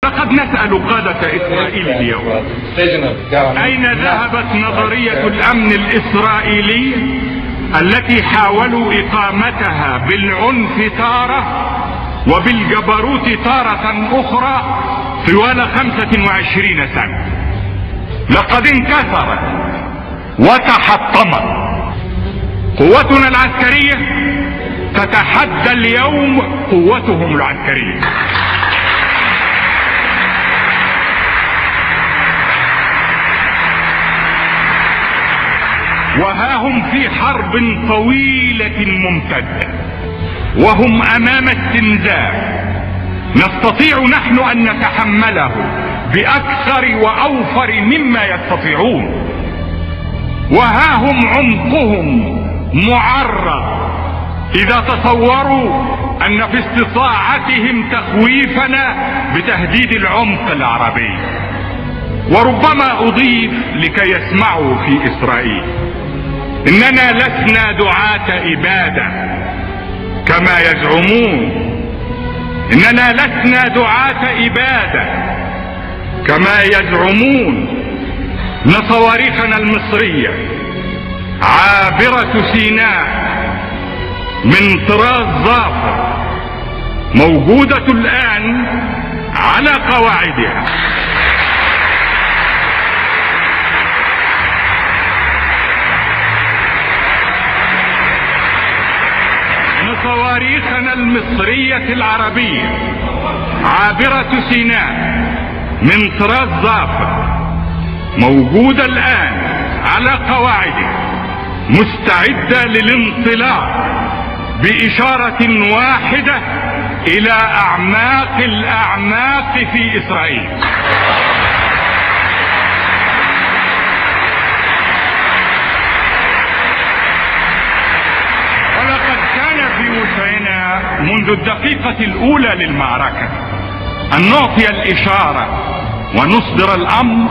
لقد نسأل قادة إسرائيل اليوم أين ذهبت نظرية الأمن الإسرائيلي التي حاولوا إقامتها بالعنف تارة وبالجبروت تارة أخرى طوال 25 سنة. لقد انكسرت وتحطمت. قوتنا العسكرية تتحدى اليوم قوتهم العسكرية. وها هم في حرب طويلة ممتدة وهم امام استنزاف نستطيع نحن ان نتحمله باكثر واوفر مما يستطيعون. وها هم عمقهم معرض اذا تصوروا ان في استطاعتهم تخويفنا بتهديد العمق العربي. وربما اضيف لكي يسمعوا في اسرائيل اننا لسنا دعاة ابادة كما يزعمون. اننا لسنا دعاة ابادة كما يزعمون. ان صواريخنا المصرية عابرة سيناء من طراز ظافر موجودة الان على قواعدها. صواريخنا المصرية العربية عابرة سيناء من طراز ظافر موجودة الآن على قواعدها مستعدة للانطلاق بإشارة واحدة إلى أعماق الأعماق في إسرائيل. منذ الدقيقة الأولى للمعركة أن نعطي الإشارة ونصدر الأمر،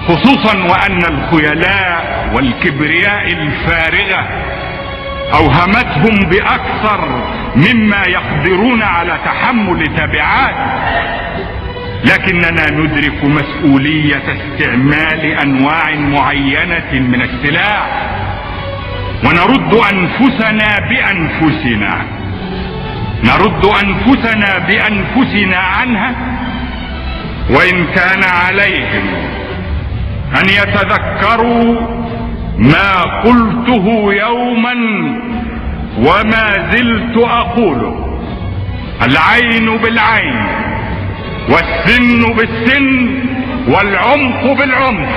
خصوصا وأن الخيلاء والكبرياء الفارغة أوهمتهم بأكثر مما يقدرون على تحمل تبعات. لكننا ندرك مسؤولية استعمال أنواع معينة من السلاح ونرد أنفسنا بأنفسنا. نرد أنفسنا بأنفسنا عنها، وإن كان عليهم أن يتذكروا ما قلته يوما وما زلت أقوله: العين بالعين والسن بالسن والعمق بالعمق.